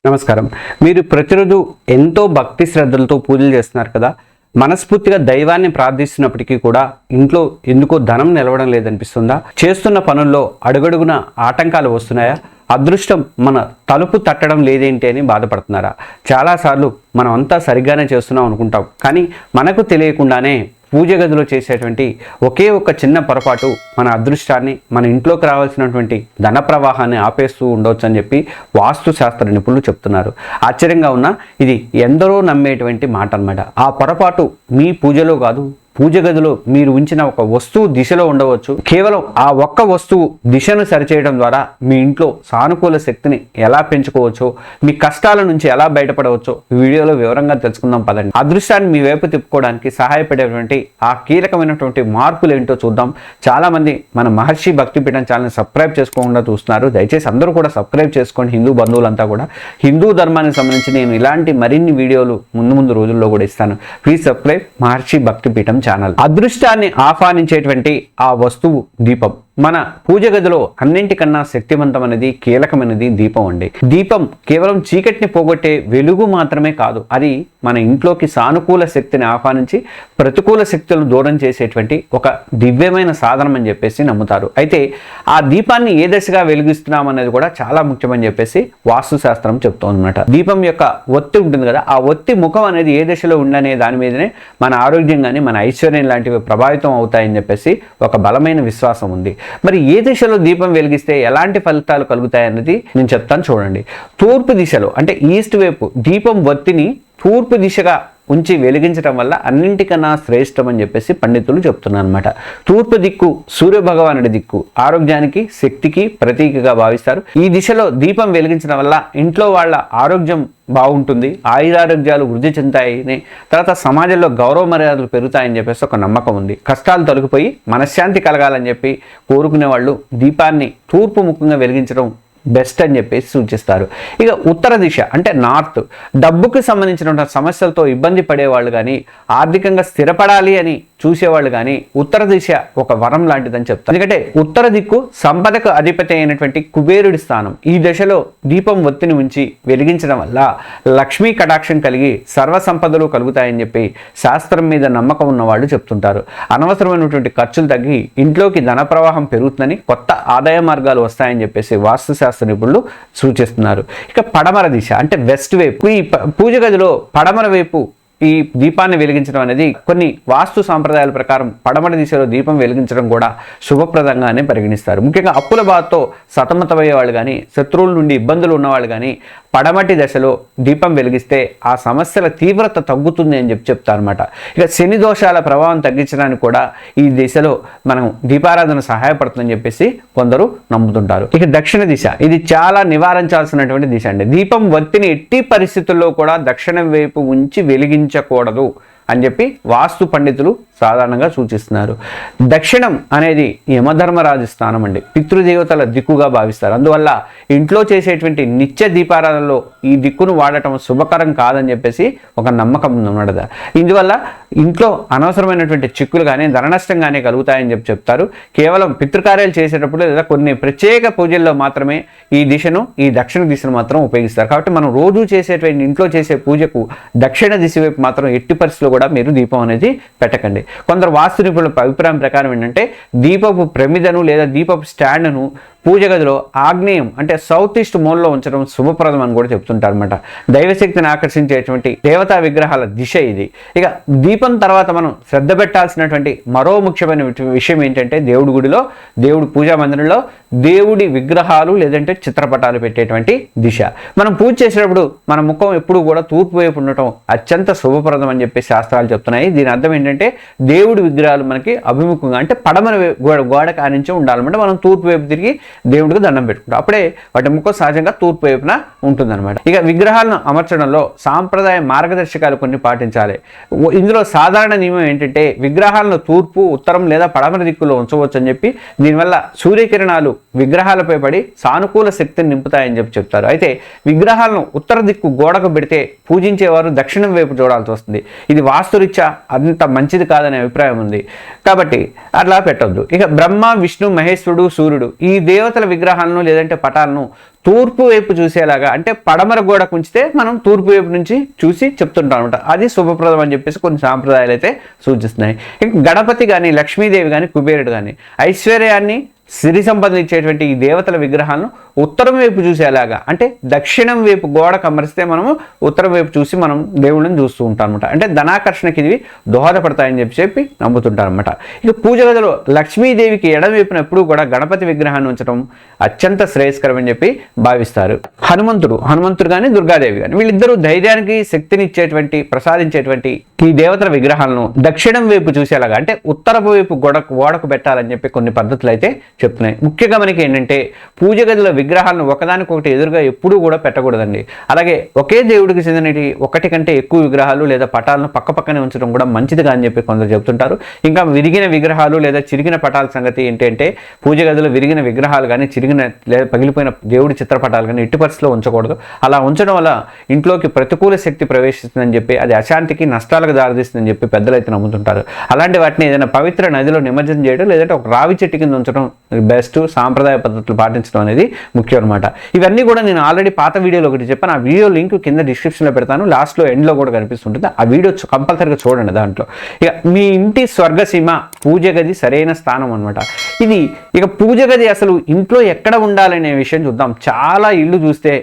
నమస్కారం. మీరు ప్రతిరోజు ఎంతో భక్తి శ్రద్ధలతో పూజలు చేస్తున్నారు కదా. మనస్ఫూర్తిగా దైవాన్ని ప్రార్థిస్తున్నప్పటికీ కూడా ఇంట్లో ఎందుకో ధనం నిలవడం లేదనిపిస్తుందా? చేస్తున్న పనుల్లో అడుగడుగున ఆటంకాలు వస్తున్నాయా? అదృష్టం మన తలుపు తట్టడం లేదేంటి అని బాధపడుతున్నారా? చాలాసార్లు మనం అంతా సరిగ్గానే చేస్తున్నాం అనుకుంటాం, కానీ మనకు తెలియకుండానే పూజ గదిలో చేసేటువంటి ఒకే ఒక చిన్న పొరపాటు మన అదృష్టాన్ని, మన ఇంట్లోకి రావాల్సినటువంటి ధన ప్రవాహాన్ని ఆపేస్తూ ఉండవచ్చు అని చెప్పి వాస్తు శాస్త్ర నిపుణులు చెప్తున్నారు. ఆశ్చర్యంగా ఉన్నా ఇది ఎందరో నమ్మేటువంటి మాట అన్నమాట. ఆ పొరపాటు మీ పూజలో కాదు, పూజ గదిలో మీరు ఉంచిన ఒక వస్తువు దిశలో ఉండవచ్చు. కేవలం ఆ ఒక్క వస్తువు దిశను సరిచేయడం ద్వారా మీ ఇంట్లో సానుకూల శక్తిని ఎలా పెంచుకోవచ్చో, మీ కష్టాల నుంచి ఎలా బయటపడవచ్చో ఈ వీడియోలో వివరంగా తెలుసుకుందాం పదండి. అదృష్టాన్ని మీ వైపు తిప్పుకోవడానికి సహాయపడేటువంటి ఆ కీలకమైనటువంటి మార్పులు ఏంటో చూద్దాం. చాలా మంది మన మహర్షి భక్తి పీఠం ఛానల్ సబ్స్క్రైబ్ చేసుకోకుండా చూస్తున్నారు. దయచేసి అందరూ కూడా సబ్స్క్రైబ్ చేసుకోండి. హిందూ బంధువులంతా కూడా హిందూ ధర్మానికి సంబంధించి నేను ఇలాంటి మరిన్ని వీడియోలు ముందు రోజుల్లో కూడా ఇస్తాను. ప్లీజ్ సబ్స్క్రైబ్ మహర్షి భక్తి పీఠం ఛానల్. అదృష్టాన్ని ఆహ్వానించేటువంటి ఆ వస్తువు దీపం. మన పూజ గదిలో అన్నింటికన్నా శక్తివంతమైనది, కీలకమైనది దీపం అండి. దీపం కేవలం చీకటిని పోగొట్టే వెలుగు మాత్రమే కాదు, అది మన ఇంట్లోకి సానుకూల శక్తిని ఆహ్వానించి ప్రతికూల శక్తులను దూరం చేసేటువంటి ఒక దివ్యమైన సాధనం అని చెప్పేసి నమ్ముతారు. అయితే ఆ దీపాన్ని ఏ దశగా వెలిగిస్తున్నాం అనేది కూడా చాలా ముఖ్యమని చెప్పేసి వాస్తు శాస్త్రం చెప్తోందన్నమాట. దీపం యొక్క ఒత్తి ఉంటుంది కదా, ఆ ఒత్తి ముఖం అనేది ఏ దశలో ఉండనే దాని మీదనే మన ఆరోగ్యం కానీ మన ఐశ్వర్యం లాంటివి ప్రభావితం అవుతాయని చెప్పేసి ఒక బలమైన విశ్వాసం ఉంది. మరి ఏ దిశలో దీపం వెలిగిస్తే ఎలాంటి ఫలితాలు కలుగుతాయన్నది నేను చెప్తాను చూడండి. తూర్పు దిశలో అంటే ఈస్ట్ వైపు దీపం ఒత్తిని తూర్పు దిశగా ఉంచి వెలిగించడం వల్ల అన్నింటికన్నా శ్రేష్టం అని చెప్పేసి పండితులు చెప్తున్నారు అనమాట. తూర్పు దిక్కు సూర్యభగవానుడి దిక్కు, ఆరోగ్యానికి శక్తికి ప్రతీకగా భావిస్తారు. ఈ దిశలో దీపం వెలిగించడం వల్ల ఇంట్లో వాళ్ళ ఆరోగ్యం బాగుంటుంది, ఆయురారోగ్యాలు వృద్ధి చెందుతాయని, తర్వాత సమాజంలో గౌరవ మర్యాదలు పెరుగుతాయని చెప్పేసి ఒక నమ్మకం ఉంది. కష్టాలు తొలగిపోయి మనశ్శాంతి కలగాలని చెప్పి కోరుకునే వాళ్ళు దీపాన్ని తూర్పు ముఖంగా వెలిగించడం బెస్ట్ అని చెప్పేసి సూచిస్తారు. ఇక ఉత్తర దిశ అంటే నార్త్, డబ్బుకి సంబంధించిన సమస్యలతో ఇబ్బంది పడేవాళ్ళు కానీ, ఆర్థికంగా స్థిరపడాలి అని చూసేవాళ్ళు కానీ ఉత్తర దిశ ఒక వరం లాంటిదని చెప్తారు. ఎందుకంటే ఉత్తర దిక్కు సంపదకు అధిపతి అయినటువంటి కుబేరుడి స్థానం. ఈ దశలో దీపం ఒత్తిని ఉంచి వెలిగించడం వల్ల లక్ష్మీ కటాక్షం కలిగి సర్వ సంపదలు కలుగుతాయని చెప్పి శాస్త్రం మీద నమ్మకం ఉన్న వాళ్ళు చెప్తుంటారు. అనవసరమైనటువంటి ఖర్చులు తగ్గి ఇంట్లోకి ధన ప్రవాహం పెరుగుతుందని, కొత్త ఆదాయ మార్గాలు వస్తాయని చెప్పేసి వాస్తు శాస్త్ర నిపుణులు సూచిస్తున్నారు. ఇక పడమర దిశ అంటే వెస్ట్ వైపు, ఈ పూజ గదిలో పడమర వైపు ఈ దీపాన్ని వెలిగించడం అనేది కొన్ని వాస్తు సాంప్రదాయాల ప్రకారం పడమటి దిశలో దీపం వెలిగించడం కూడా శుభప్రదంగానే పరిగణిస్తారు. ముఖ్యంగా అప్పుల బాధతో సతమతమయ్యే వాళ్ళు కానీ, శత్రువుల నుండి ఇబ్బందులు ఉన్నవాళ్ళు కానీ పడమటి దశలో దీపం వెలిగిస్తే ఆ సమస్యల తీవ్రత తగ్గుతుంది అని చెప్తారు అనమాట. ఇక శని దోషాల ప్రభావం తగ్గించడానికి కూడా ఈ దిశలో మనం దీపారాధన సహాయపడుతుందని చెప్పేసి కొందరు నమ్ముతుంటారు. ఇక దక్షిణ దిశ, ఇది చాలా నివారించాల్సినటువంటి దిశ అండి. దీపం ఒత్తిని ఎట్టి పరిస్థితుల్లో కూడా దక్షిణ వైపు ఉంచి వెలిగించకూడదు అని చెప్పి వాస్తు పండితులు సాధారణంగా సూచిస్తున్నారు. దక్షిణం అనేది యమధర్మరాజు స్థానం అండి, పితృదేవతల దిక్కుగా భావిస్తారు. అందువల్ల ఇంట్లో చేసేటువంటి నిత్య దీపారాధనలో ఈ దిక్కును వాడటం శుభకరం కాదని చెప్పేసి ఒక నమ్మకం ఉన్నది. ఇందువల్ల ఇంట్లో అనవసరమైనటువంటి చిక్కులు కానీ, ధన నష్టం కానీ కలుగుతాయని చెప్తారు. కేవలం పితృకార్యాలు చేసేటప్పుడు లేదా కొన్ని ప్రత్యేక పూజల్లో మాత్రమే ఈ దిశను, ఈ దక్షిణ దిశను మాత్రం ఉపయోగిస్తారు. కాబట్టి మనం రోజు చేసేటువంటి ఇంట్లో చేసే పూజకు దక్షిణ దిశ వైపు మాత్రం ఎట్టి పరిస్థితుల్లో కూడా మీరు దీపం అనేది పెట్టకండి. కొందరు వాస్తు నిపుణుల అభిప్రాయం ప్రకారం ఏంటంటే దీపపు ప్రమిదను లేదా దీపపు స్టాండ్ను పూజ గదిలో ఆగ్నేయం అంటే సౌత్ ఈస్ట్ మూలలో ఉంచడం శుభప్రదం అని కూడా చెప్తుంటారు అనమాట. దైవశక్తిని ఆకర్షించేటువంటి దేవతా విగ్రహాల దిశ ఇది. ఇక దీపం తర్వాత మనం శ్రద్ధ పెట్టాల్సినటువంటి మరో ముఖ్యమైన విషయం ఏంటంటే దేవుడి గుడిలో, దేవుడి పూజా మందిరంలో దేవుడి విగ్రహాలు లేదంటే చిత్రపటాలు పెట్టేటువంటి దిశ. మనం పూజ చేసేటప్పుడు మన ముఖం ఎప్పుడు కూడా తూర్పు వైపు ఉండటం అత్యంత శుభప్రదం అని చెప్పి శాస్త్రాలు చెప్తున్నాయి. దీని అర్థం ఏంటంటే దేవుడి విగ్రహాలు మనకి అభిముఖంగా అంటే పడమర గోడ కానించి ఉండాలన్నమాట. మనం తూర్పు వైపు తిరిగి దేవుడికి దండం పెట్టుకుంటాం, అప్పుడే వాటి ముఖం సహజంగా తూర్పు వైపున ఉంటుందన్నమాట. ఇక విగ్రహాలను అమర్చడంలో సాంప్రదాయ మార్గదర్శకాలు కొన్ని పాటించాలి. ఇందులో సాధారణ నియమం ఏంటంటే విగ్రహాలను తూర్పు, ఉత్తరం లేదా పడమర దిక్కులో ఉంచవచ్చు అని చెప్పి, దీనివల్ల సూర్యకిరణాలు విగ్రహాలపై పడి సానుకూల శక్తిని నింపుతాయని చెప్తారు. అయితే విగ్రహాలను ఉత్తర దిక్కు గోడకు పెడితే పూజించేవారు దక్షిణం వైపు చూడాల్సి వస్తుంది. ఇది వాస్తురీత్యా అంత మంచిది కాదనే అభిప్రాయం ఉంది కాబట్టి అట్లా పెట్టొద్దు. ఇక బ్రహ్మ, విష్ణు, మహేశ్వరుడు, సూర్యుడు ఈ దేవతల విగ్రహాలను లేదంటే పటాలను తూర్పు వైపు చూసేలాగా, అంటే పడమర గోడకు ఉంచితే మనం తూర్పు వైపు నుంచి చూసి చెప్తుంటాం అనమాట. అది శుభప్రదం అని చెప్పేసి కొన్ని సాంప్రదాయాలు అయితే సూచిస్తున్నాయి. ఇంక గణపతి కానీ, లక్ష్మీదేవి కానీ, కుబేరుడు కానీ ఐశ్వర్యాన్ని, సిరి సంపదలు ఇచ్చేటువంటి ఈ దేవతల విగ్రహాలను ఉత్తరం వైపు చూసేలాగా, అంటే దక్షిణం వైపు గోడ కమరిస్తే మనము ఉత్తరం వైపు చూసి మనం దేవుళ్ళని చూస్తూ ఉంటాం అనమాట. అంటే ధనాకర్షణకి ఇవి దోహదపడతాయని చెప్పి నమ్ముతుంటారు అనమాట. ఇక పూజ గదిలో లక్ష్మీదేవికి ఎడమవైపున ఎప్పుడూ కూడా గణపతి విగ్రహాన్ని ఉంచడం అత్యంత శ్రేయస్కరం అని చెప్పి భావిస్తారు. హనుమంతుడు కానీ, దుర్గాదేవి కానీ వీళ్ళిద్దరూ ధైర్యానికి శక్తిని ఇచ్చేటువంటి, ప్రసాదించేటువంటి ఈ దేవతల విగ్రహాలను దక్షిణం వైపు చూసేలాగా, అంటే ఉత్తరపు వైపు గోడకు పెట్టాలని చెప్పి కొన్ని పద్ధతులు అయితే చెప్తున్నాయి. ముఖ్యంగా మనకి ఏంటంటే పూజ గదిలో విగ్రహాలను ఒకదానికొకటి ఎదురుగా ఎప్పుడూ కూడా పెట్టకూడదండి. అలాగే ఒకే దేవుడికి చెందినటి ఒకటి కంటే ఎక్కువ విగ్రహాలు లేదా పటాలను పక్కపక్కనే ఉంచడం కూడా మంచిదిగా అని చెప్పి కొందరు చెప్తుంటారు. ఇంకా విరిగిన విగ్రహాలు లేదా చిరిగిన పటాల సంగతి ఏంటంటే పూజ గదిలో విరిగిన విగ్రహాలు కానీ, చిరిగిన లేదా పగిలిపోయిన దేవుడి చిత్రపటాలు కానీ ఎట్టి పరిస్థితిలో ఉంచకూడదు. అలా ఉంచడం వల్ల ఇంట్లోకి ప్రతికూల శక్తి ప్రవేశిస్తుందని చెప్పి, అది అశాంతికి, నష్టాలకు దారితీస్తుందని చెప్పి పెద్దలు అయితే నమ్ముతుంటారు. అలాంటి వాటిని ఏదైనా పవిత్ర నదిలో నిమజ్జనం చేయడం లేదంటే ఒక రావి చెట్టు కింద ఉంచడం బెస్ట్. సాంప్రదాయ పద్ధతులు పాటించడం అనేది ముఖ్యం అనమాట. ఇవన్నీ కూడా నేను ఆల్రెడీ పాత వీడియోలో ఒకటి చెప్పాను. ఆ వీడియో లింక్ కింద డిస్క్రిప్షన్లో పెడతాను, లాస్ట్లో ఎండ్లో కూడా కనిపిస్తుంటుంది. ఆ వీడియో కంపల్సరీగా చూడండి. దాంట్లో ఇక మీ ఇంటి స్వర్గసీమ పూజ గది సరైన స్థానం అనమాట. ఇది ఇక పూజ గది అసలు ఇంట్లో ఎక్కడ ఉండాలనే విషయం చూద్దాం. చాలా ఇల్లు చూస్తే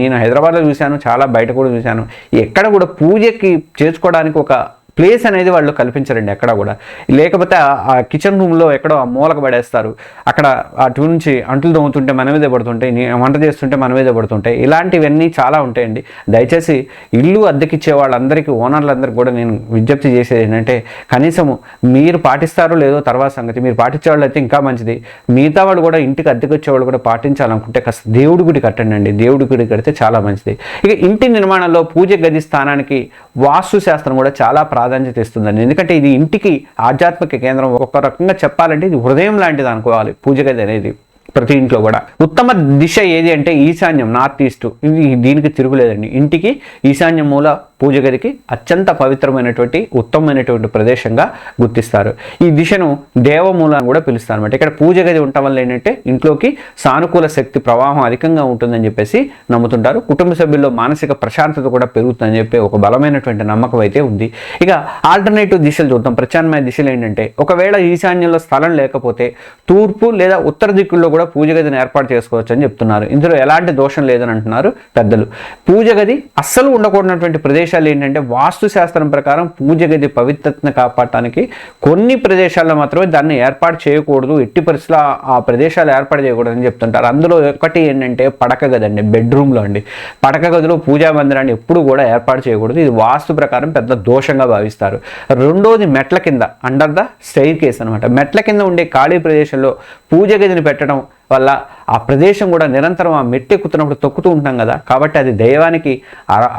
నేను హైదరాబాద్లో చూశాను, చాలా బయట కూడా చూశాను, ఎక్కడ కూడా పూజకి చేసుకోవడానికి ఒక ప్లేస్ అనేది వాళ్ళు కల్పించరండి ఎక్కడ కూడా. లేకపోతే ఆ కిచెన్ రూమ్లో ఎక్కడో ఆ మూలకు పడేస్తారు. అక్కడ అటు నుంచి అంట్లు తోముతుంటే మన మీదే పడుతుంటాయి, వంట చేస్తుంటే మన మీదే పడుతుంటాయి. ఇలాంటివన్నీ చాలా ఉంటాయండి. దయచేసి ఇల్లు అద్దెకిచ్చే వాళ్ళందరికీ, ఓనర్లందరికీ కూడా నేను విజ్ఞప్తి చేసేది ఏంటంటే, కనీసము మీరు పాటిస్తారో లేదో తర్వాత సంగతి, మీరు పాటించే వాళ్ళు అయితే ఇంకా మంచిది. మిగతా వాళ్ళు కూడా ఇంటికి అద్దెకి వచ్చేవాళ్ళు కూడా పాటించాలనుకుంటే కాస్త దేవుడి గుడి కట్టండి అండి. దేవుడి గుడి కడితే చాలా మంచిది. ఇక ఇంటి నిర్మాణంలో పూజ గది స్థానానికి వాస్తు శాస్త్రం కూడా చాలా ప్రాధాన్యత ఇస్తుందండి. ఎందుకంటే ఇది ఇంటికి ఆధ్యాత్మిక కేంద్రం. ఒక రకంగా చెప్పాలంటే ఇది హృదయం లాంటిది అనుకోవాలి పూజ గది అనేది. ప్రతి ఇంట్లో కూడా ఉత్తమ దిశ ఏది అంటే ఈశాన్యం, నార్త్ ఈస్ట్. ఇది దీనికి తిరుగులేదండి. ఇంటికి ఈశాన్యం మూల పూజ గదికి అత్యంత పవిత్రమైనటువంటి, ఉత్తమమైనటువంటి ప్రదేశంగా గుర్తిస్తారు. ఈ దిశను దేవమూల అని కూడా పిలుస్తారు అనమాట. ఇక్కడ పూజ గది ఉండటం వల్ల ఏంటంటే ఇంట్లోకి సానుకూల శక్తి ప్రవాహం అధికంగా ఉంటుందని చెప్పేసి నమ్ముతుంటారు. కుటుంబ సభ్యుల్లో మానసిక ప్రశాంతత కూడా పెరుగుతుందని చెప్పి ఒక బలమైనటువంటి నమ్మకం అయితే ఉంది. ఇక ఆల్టర్నేటివ్ దిశలు చూద్దాం. ప్రత్యామ్నాయ దిశలు ఏంటంటే, ఒకవేళ ఈశాన్యంలో స్థలం లేకపోతే తూర్పు లేదా ఉత్తర దిక్కుల్లో కూడా పూజ గదిని ఏర్పాటు చేసుకోవచ్చు అని చెప్తున్నారు. ఇందులో ఎలాంటి దోషం లేదని అంటున్నారు పెద్దలు. పూజ గది అస్సలు ఉండకూడనటువంటి ప్రదేశాలు ఏంటంటే, వాస్తు శాస్త్రం ప్రకారం పూజ గది పవిత్రతను కాపాడటానికి కొన్ని ప్రదేశాల్లో మాత్రమే దాన్ని ఏర్పాటు చేయకూడదు, ఎట్టి పరిస్థితుల్లో ఆ ప్రదేశాలు ఏర్పాటు చేయకూడదు అని చెప్తుంటారు. అందులో ఒకటి ఏంటంటే పడక గది అండి, బెడ్రూమ్లో అండి. పడక గదిలో పూజా మందిరాన్ని ఎప్పుడు కూడా ఏర్పాటు చేయకూడదు. ఇది వాస్తు ప్రకారం పెద్ద దోషంగా భావిస్తారు. రెండోది మెట్ల కింద, అండర్ ద స్టెయిర్ కేస్ అనమాట. మెట్ల కింద ఉండే ఖాళీ ప్రదేశంలో పూజ గదిని పెట్టడం వల్ల ఆ ప్రదేశం కూడా నిరంతరం ఆ మెట్టెక్కుతున్నప్పుడు తొక్కుతూ ఉంటాం కదా, కాబట్టి అది దైవానికి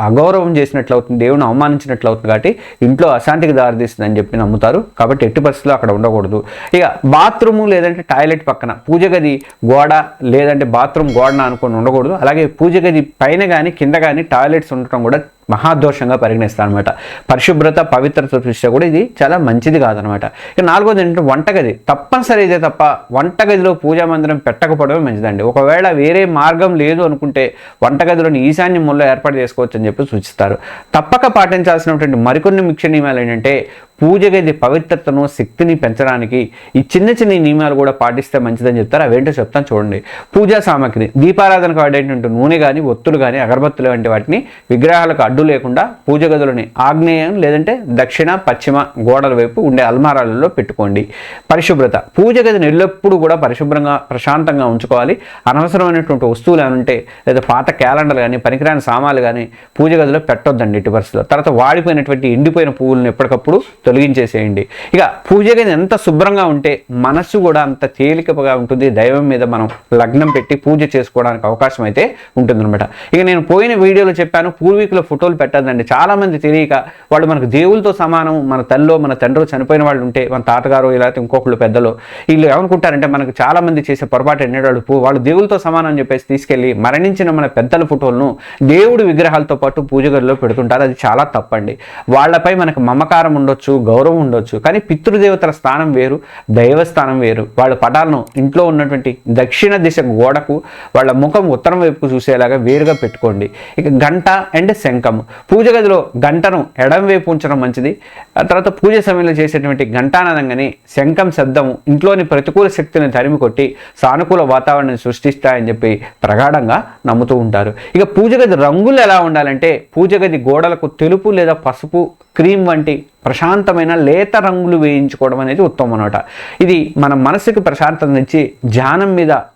అగౌరవం చేసినట్లు అవుతుంది, దేవుని అవమానించినట్లు అవుతుంది. కాబట్టి ఇంట్లో అశాంతికి దారితీస్తుంది అని చెప్పి నమ్ముతారు. కాబట్టి ఎట్టి పరిస్థితుల్లో అక్కడ ఉండకూడదు. ఇక బాత్రూము లేదంటే టాయిలెట్ పక్కన పూజ గది గోడ లేదంటే బాత్రూమ్ గోడన అనుకుని ఉండకూడదు. అలాగే పూజ గది పైన కానీ కింద కానీ టాయిలెట్స్ ఉండటం కూడా మహాదోషంగా పరిగణిస్తారు అనమాట. పరిశుభ్రత, పవిత్రత దృష్ట్యా కూడా ఇది చాలా మంచిది కాదనమాట. ఇక నాలుగోది ఏంటంటే వంటగది. తప్పనిసరి అయితే తప్ప వంటగదిలో పూజా మందిరం పెట్టకపోవడమే మంచిదండి. ఒకవేళ వేరే మార్గం లేదు అనుకుంటే వంటగదిలోని ఈశాన్య మూలలో ఏర్పాటు చేసుకోవచ్చు అని చెప్పి సూచిస్తారు. తప్పక పాటించాల్సినటువంటి మరికొన్ని ముఖ్య నియమాలు ఏంటంటే, పూజ గది పవిత్రతను, శక్తిని పెంచడానికి ఈ చిన్న చిన్న నియమాలు కూడా పాటిస్తే మంచిదని చెప్తారు. అవేంటో చెప్తాను చూడండి. పూజా సామాగ్రి, దీపారాధనకు వాడేటువంటి నూనె కానీ, ఒత్తులు కానీ, అగరబత్తులు వంటి వాటిని విగ్రహాలకు అడ్డు లేకుండా పూజ గదులని ఆగ్నేయం లేదంటే దక్షిణ, పశ్చిమ గోడల వైపు ఉండే అల్మారాలలో పెట్టుకోండి. పరిశుభ్రత, పూజ గదిని ఎల్లప్పుడూ కూడా పరిశుభ్రంగా, ప్రశాంతంగా ఉంచుకోవాలి. అనవసరమైనటువంటి వస్తువులు ఏమంటే లేదా పాత క్యాలెండర్లు కానీ, పనికిరాని సామాన్లు కానీ పూజ గదిలో పెట్టొద్దండి ఎట్టి పరిస్థితుల్లో. తర్వాత వాడిపోయినటువంటి ఎండిపోయిన పువ్వులను ఎప్పటికప్పుడు తొలగించేసేయండి. ఇక పూజ గది ఎంత శుభ్రంగా ఉంటే మనస్సు కూడా అంత తేలికగా ఉంటుంది. దైవం మీద మనం లగ్నం పెట్టి పూజ చేసుకోవడానికి అవకాశం అయితే ఉంటుందన్నమాట. ఇక నేను పోయిన వీడియోలో చెప్పాను, పూర్వీకుల ఫోటోలు పెట్టద్దండి. చాలా మంది తెలియక వాళ్ళు మనకు దేవుళ్ళతో సమానం, మన తల్లో మన తండ్రి చనిపోయిన వాళ్ళు ఉంటే, మన తాతగారు ఇలా ఇంకొకళ్ళు పెద్దలు వీళ్ళు ఏమనుకుంటారంటే, మనకు చాలా మంది చేసే పొరపాటు ఏంటంటే వాళ్ళు దేవుళ్ళతో సమానం అని చెప్పేసి తీసుకెళ్లి మరణించిన మన పెద్దల ఫోటోలను దేవుడి విగ్రహాలతో పాటు పూజ గదిలో పెడుతుంటారు. అది చాలా తప్పండి. వాళ్ళపై మనకు మమకారం ఉండొచ్చు, గౌరవం ఉండొచ్చు, కానీ పితృదేవతల స్థానం వేరు, దైవ స్థానం వేరు. వాళ్ళ పటాలను ఇంట్లో ఉన్నటువంటి దక్షిణ దిశ గోడకు, వాళ్ళ ముఖం ఉత్తరం వైపుకు చూసేలాగా వేరుగా పెట్టుకోండి. ఇక గంట అండ్ శంఖం, పూజ గదిలో గంటను ఎడం వైపు ఉంచడం మంచిది. ఆ తర్వాత పూజ సమయంలో చేసేటువంటి ఘంటానాదంగానే శంఖం శబ్దం ఇంట్లోని ప్రతికూల శక్తిని తరిమి కొట్టి సానుకూల వాతావరణాన్ని సృష్టిస్తాయని చెప్పి ప్రగాఢంగా నమ్ముతూ ఉంటారు. ఇక పూజ గది రంగులు ఎలా ఉండాలంటే, పూజ గది గోడలకు తెలుపు లేదా పసుపు, క్రీమ్ వంటి ప్రశాంతమైన లేత రంగులు వేయించుకోవడం అనేది ఉత్తమం అన్నమాట. ఇది మన మనసుకి ప్రశాంతతనిచ్చి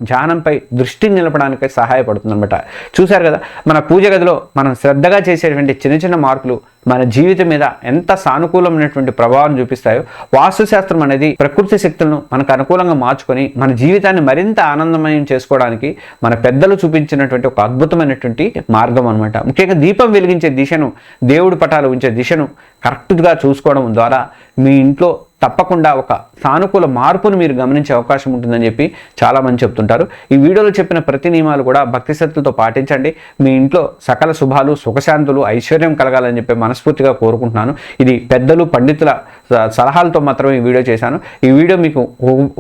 ధ్యానంపై దృష్టి నిలపడానికి సహాయపడుతుంది అనమాట. చూశారు కదా, మన పూజ గదిలో మనం శ్రద్ధగా చేసేటువంటి చిన్న చిన్న మార్పులు మన జీవితం మీద ఎంత సానుకూలమైనటువంటి ప్రభావం చూపిస్తాయో. వాస్తుశాస్త్రం అనేది ప్రకృతి శక్తులను మనకు అనుకూలంగా మార్చుకొని మన జీవితాన్ని మరింత ఆనందమయం చేసుకోవడానికి మన పెద్దలు చూపించినటువంటి ఒక అద్భుతమైనటువంటి మార్గం అనమాట. ముఖ్యంగా దీపం వెలిగించే దిశను, దేవుడి పటాలు ఉంచే దిశను కరెక్ట్గా చూసుకోవడం ద్వారా మీ ఇంట్లో తప్పకుండా ఒక సానుకూల మార్పును మీరు గమనించే అవకాశం ఉంటుందని చెప్పి చాలామంది చెప్తుంటారు. ఈ వీడియోలో చెప్పిన ప్రతి నియమాలు కూడా భక్తి శ్రద్ధలతో పాటించండి. మీ ఇంట్లో సకల శుభాలు, సుఖశాంతులు, ఐశ్వర్యం కలగాలని చెప్పి మనస్ఫూర్తిగా కోరుకుంటున్నాను. ఇది పెద్దలు, పండితుల సలహాలతో మాత్రమే ఈ వీడియో చేశాను. ఈ వీడియో మీకు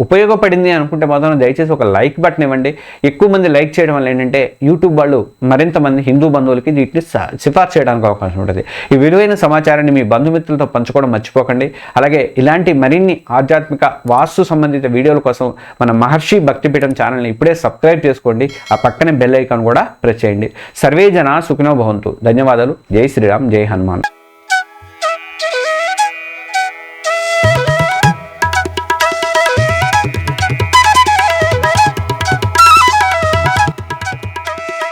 ఉపయోగపడింది అనుకుంటే మాత్రం దయచేసి ఒక లైక్ బటన్ ఇవ్వండి. ఎక్కువ మంది లైక్ చేయడం వల్ల ఏంటంటే యూట్యూబ్ వాళ్ళు మరింత మంది హిందూ బంధువులకి వీటిని సిఫార్సు చేయడానికి అవకాశం ఉంటుంది. ఈ విలువైన సమాచారాన్ని మీ బంధుమిత్రులతో పంచుకోవడం మర్చిపోకండి. అలాగే ఇలాంటి మరిన్ని ఆధ్యాత్మిక వాస్తు సంబంధిత వీడియోల కోసం మన మహర్షి భక్తిపీఠం ఛానల్ని ఇప్పుడే సబ్స్క్రైబ్ చేసుకోండి. ఆ పక్కనే బెల్ ఐకాన్ కూడా ప్రెస్ చేయండి. సర్వే జన సుఖినో భవంతు. ధన్యవాదాలు. జై శ్రీరామ్, జై హనుమాన్.